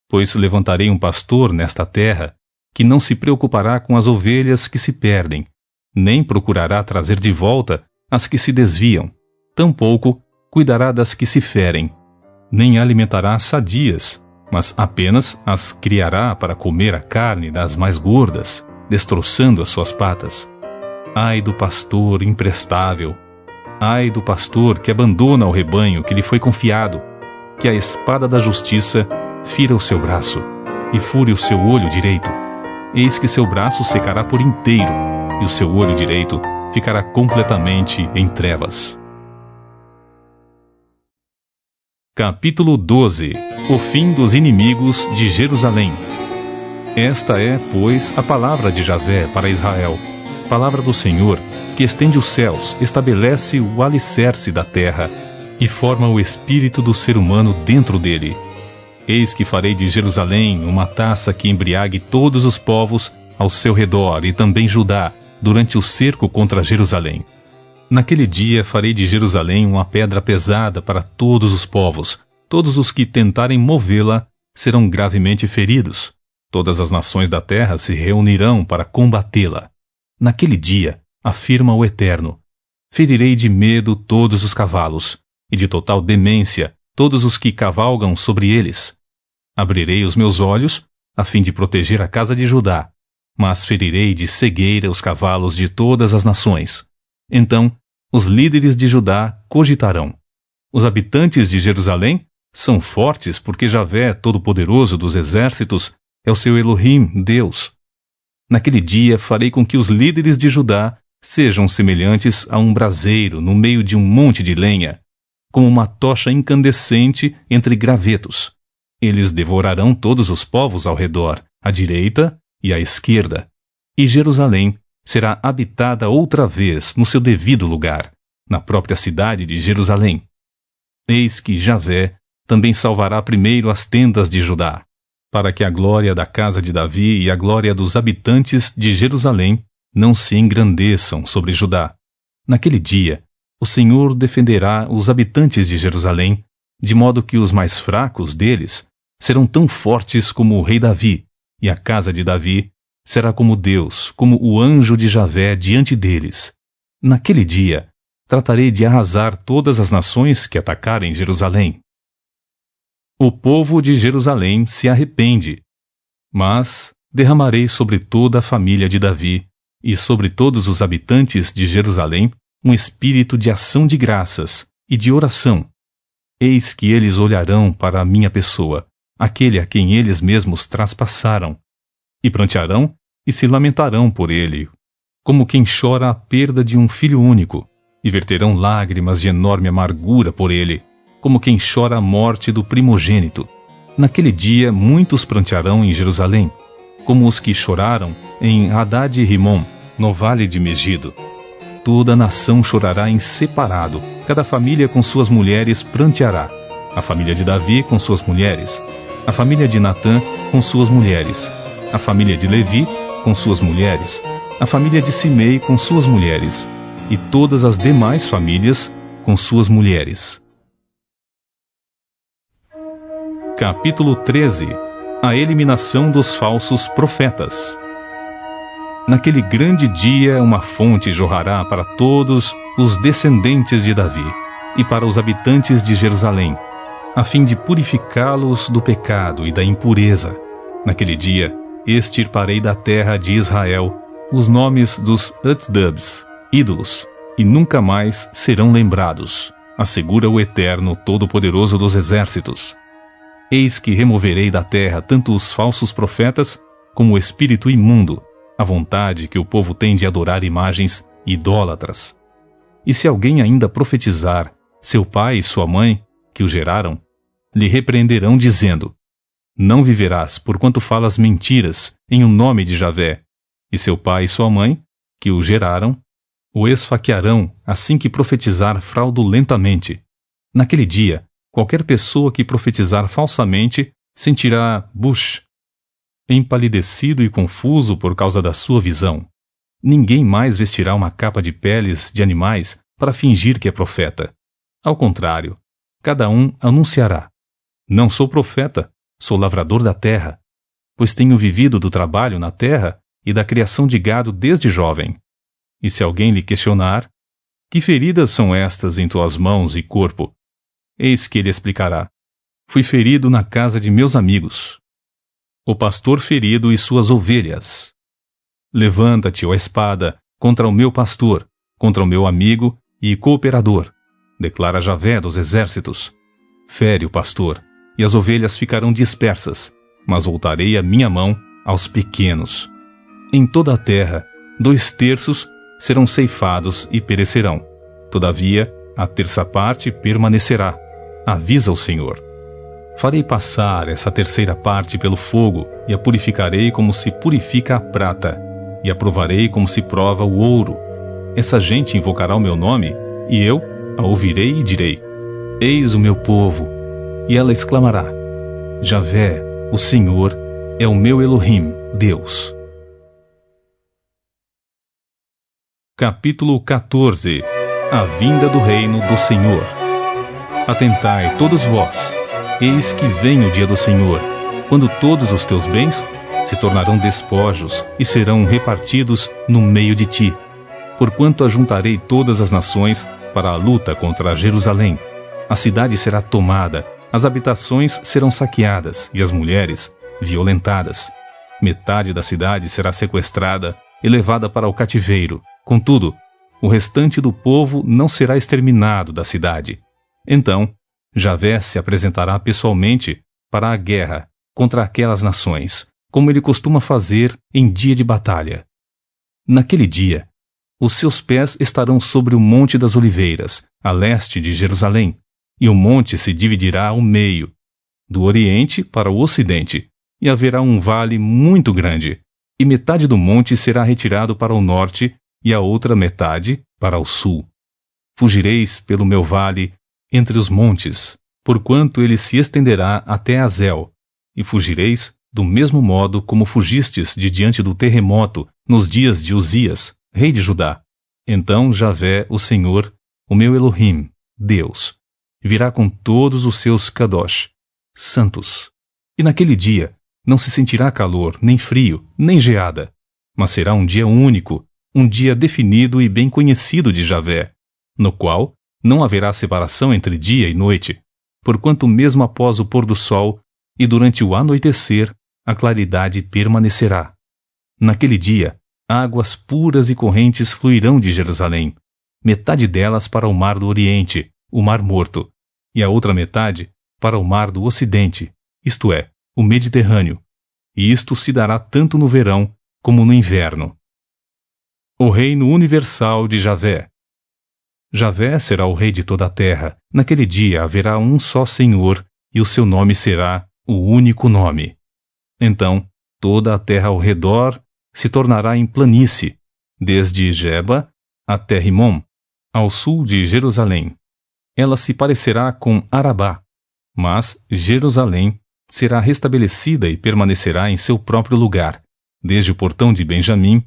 pois levantarei um pastor nesta terra que não se preocupará com as ovelhas que se perdem, nem procurará trazer de volta as que se desviam, tampouco cuidará das que se ferem, nem alimentará sadias, mas apenas as criará para comer a carne das mais gordas, destroçando as suas patas. Ai do pastor imprestável! Ai do pastor que abandona o rebanho que lhe foi confiado, que a espada da justiça fira o seu braço e fure o seu olho direito. Eis que seu braço secará por inteiro, e o seu olho direito ficará completamente em trevas. Capítulo 12. O fim dos inimigos de Jerusalém. Esta é, pois, a palavra de Javé para Israel, palavra do Senhor, que estende os céus, estabelece o alicerce da terra e forma o espírito do ser humano dentro dele. Eis que farei de Jerusalém uma taça que embriague todos os povos ao seu redor e também Judá, durante o cerco contra Jerusalém. Naquele dia farei de Jerusalém uma pedra pesada para todos os povos. Todos os que tentarem movê-la serão gravemente feridos. Todas as nações da terra se reunirão para combatê-la. Naquele dia, afirma o Eterno, ferirei de medo todos os cavalos, e de total demência todos os que cavalgam sobre eles. Abrirei os meus olhos, a fim de proteger a casa de Judá, mas ferirei de cegueira os cavalos de todas as nações. Então, os líderes de Judá cogitarão: os habitantes de Jerusalém são fortes porque Javé, Todo-Poderoso dos Exércitos, é o seu Elohim, Deus. Naquele dia farei com que os líderes de Judá sejam semelhantes a um braseiro no meio de um monte de lenha, como uma tocha incandescente entre gravetos. Eles devorarão todos os povos ao redor, à direita e à esquerda, e Jerusalém será habitada outra vez no seu devido lugar, na própria cidade de Jerusalém. Eis que Javé também salvará primeiro as tendas de Judá, para que a glória da casa de Davi e a glória dos habitantes de Jerusalém não se engrandeçam sobre Judá. Naquele dia, o Senhor defenderá os habitantes de Jerusalém, de modo que os mais fracos deles serão tão fortes como o rei Davi, e a casa de Davi será como Deus, como o anjo de Javé diante deles. Naquele dia, tratarei de arrasar todas as nações que atacarem Jerusalém. O povo de Jerusalém se arrepende, mas derramarei sobre toda a família de Davi e sobre todos os habitantes de Jerusalém um espírito de ação de graças e de oração. Eis que eles olharão para a minha pessoa, aquele a quem eles mesmos traspassaram, e prantearão e se lamentarão por ele, como quem chora a perda de um filho único, e verterão lágrimas de enorme amargura por ele, como quem chora a morte do primogênito. Naquele dia muitos prantearão em Jerusalém, como os que choraram em Hadad e Rimom, no vale de Megido. Toda a nação chorará em separado, cada família com suas mulheres pranteará, a família de Davi com suas mulheres, a família de Natã com suas mulheres, a família de Levi com suas mulheres, a família de Simei com suas mulheres, e todas as demais famílias com suas mulheres. Capítulo 13. A eliminação dos falsos profetas. Naquele grande dia uma fonte jorrará para todos os descendentes de Davi e para os habitantes de Jerusalém, a fim de purificá-los do pecado e da impureza. Naquele dia extirparei da terra de Israel os nomes dos Utdubs, ídolos, e nunca mais serão lembrados, assegura o Eterno Todo-Poderoso dos Exércitos. Eis que removerei da terra tanto os falsos profetas como o espírito imundo, a vontade que o povo tem de adorar imagens idólatras. E se alguém ainda profetizar, seu pai e sua mãe, que o geraram, lhe repreenderão dizendo: não viverás, porquanto falas mentiras em o nome de Javé. E seu pai e sua mãe, que o geraram, o esfaquearão assim que profetizar fraudulentamente. Naquele dia, qualquer pessoa que profetizar falsamente sentirá bush, empalidecido e confuso por causa da sua visão. Ninguém mais vestirá uma capa de peles de animais para fingir que é profeta. Ao contrário, cada um anunciará: não sou profeta, sou lavrador da terra, pois tenho vivido do trabalho na terra e da criação de gado desde jovem. E se alguém lhe questionar: que feridas são estas em tuas mãos e corpo? Eis que ele explicará: fui ferido na casa de meus amigos. O pastor ferido e suas ovelhas. Levanta-te, ó espada, contra o meu pastor, contra o meu amigo e cooperador, declara Javé dos exércitos. Fere o pastor, e as ovelhas ficarão dispersas, mas voltarei a minha mão aos pequenos. Em toda a terra, 2/3 serão ceifados e perecerão. Todavia, a 1/3 parte permanecerá, avisa o Senhor. Farei passar essa 1/3 parte pelo fogo, e a purificarei como se purifica a prata, e a provarei como se prova o ouro. Essa gente invocará o meu nome, e eu a ouvirei e direi: eis o meu povo. E ela exclamará: Javé, o Senhor, é o meu Elohim, Deus. Capítulo 14. A vinda do reino do Senhor. Atentai todos vós, eis que vem o dia do Senhor, quando todos os teus bens se tornarão despojos e serão repartidos no meio de ti. Porquanto ajuntarei todas as nações para a luta contra Jerusalém. A cidade será tomada, as habitações serão saqueadas e as mulheres violentadas. Metade da cidade será sequestrada e levada para o cativeiro. Contudo, o restante do povo não será exterminado da cidade. Então, Javé se apresentará pessoalmente para a guerra contra aquelas nações, como ele costuma fazer em dia de batalha. Naquele dia, os seus pés estarão sobre o Monte das Oliveiras, a leste de Jerusalém, e o monte se dividirá ao meio, do oriente para o ocidente, e haverá um vale muito grande, e metade do monte será retirado para o norte, e a outra metade para o sul. Fugireis pelo meu vale entre os montes, porquanto ele se estenderá até Azel, e fugireis do mesmo modo como fugistes de diante do terremoto nos dias de Uzias, rei de Judá. Então Javé, o Senhor, o meu Elohim, Deus, virá com todos os seus kadosh, santos. E naquele dia não se sentirá calor, nem frio, nem geada, mas será um dia único, um dia definido e bem conhecido de Javé, no qual não haverá separação entre dia e noite, porquanto mesmo após o pôr do sol e durante o anoitecer, a claridade permanecerá. Naquele dia, águas puras e correntes fluirão de Jerusalém, metade delas para o mar do Oriente, o Mar Morto, e a outra metade para o mar do Ocidente, isto é, o Mediterrâneo, e isto se dará tanto no verão como no inverno. O reino universal de Javé. Javé será o rei de toda a terra. Naquele dia haverá um só Senhor, e o seu nome será o único nome. Então, toda a terra ao redor se tornará em planície, desde Geba até Rimom, ao sul de Jerusalém. Ela se parecerá com Arabá, mas Jerusalém será restabelecida e permanecerá em seu próprio lugar, desde o portão de Benjamim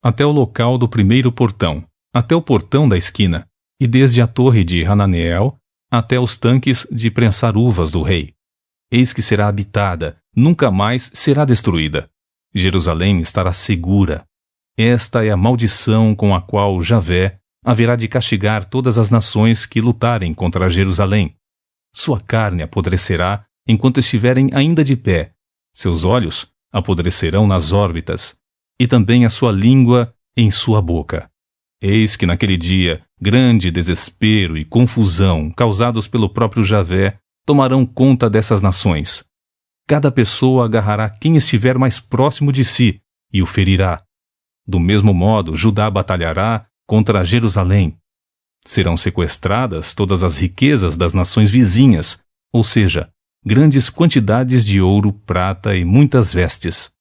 até o local do primeiro portão, até o portão da esquina, e desde a torre de Hananeel até os tanques de prensar uvas do rei. Eis que será habitada, nunca mais será destruída. Jerusalém estará segura. Esta é a maldição com a qual Javé haverá de castigar todas as nações que lutarem contra Jerusalém. Sua carne apodrecerá enquanto estiverem ainda de pé. Seus olhos apodrecerão nas órbitas, e também a sua língua em sua boca. Eis que naquele dia, grande desespero e confusão causados pelo próprio Javé tomarão conta dessas nações. Cada pessoa agarrará quem estiver mais próximo de si e o ferirá. Do mesmo modo, Judá batalhará contra Jerusalém. Serão sequestradas todas as riquezas das nações vizinhas, ou seja, grandes quantidades de ouro, prata e muitas vestes.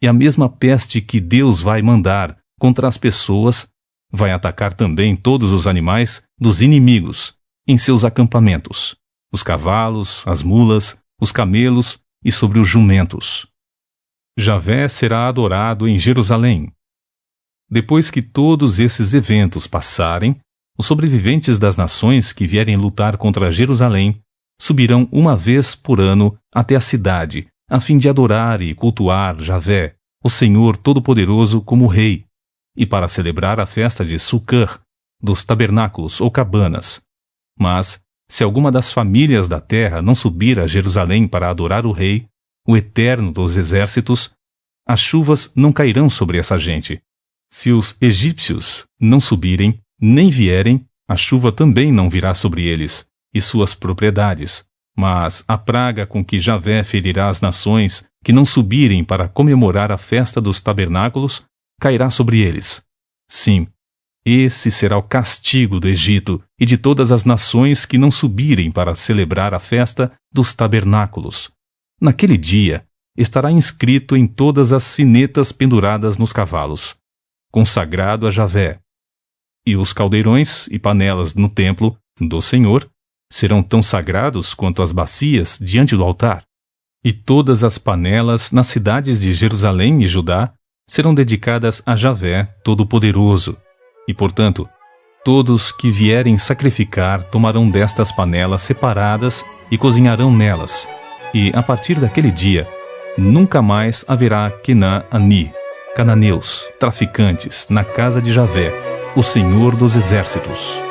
E a mesma peste que Deus vai mandar contra as pessoas vai atacar também todos os animais dos inimigos em seus acampamentos, os cavalos, as mulas, os camelos e sobre os jumentos. Javé será adorado em Jerusalém. Depois que todos esses eventos passarem, os sobreviventes das nações que vierem lutar contra Jerusalém subirão uma vez por ano até a cidade, a fim de adorar e cultuar Javé, o Senhor Todo-Poderoso, como Rei, e para celebrar a festa de Sukkot, dos tabernáculos ou cabanas. Mas, se alguma das famílias da terra não subir a Jerusalém para adorar o Rei, o Eterno dos Exércitos, as chuvas não cairão sobre essa gente. Se os egípcios não subirem, nem vierem, a chuva também não virá sobre eles e suas propriedades. Mas a praga com que Javé ferirá as nações que não subirem para comemorar a festa dos tabernáculos cairá sobre eles. Sim, esse será o castigo do Egito e de todas as nações que não subirem para celebrar a festa dos tabernáculos. Naquele dia, estará inscrito em todas as sinetas penduradas nos cavalos: consagrado a Javé. E os caldeirões e panelas no templo do Senhor serão tão sagrados quanto as bacias diante do altar. E todas as panelas nas cidades de Jerusalém e Judá serão dedicadas a Javé Todo-Poderoso. E, portanto, todos que vierem sacrificar tomarão destas panelas separadas e cozinharão nelas. E, a partir daquele dia, nunca mais haverá Kenã-Ani, cananeus, traficantes, na casa de Javé, o Senhor dos Exércitos.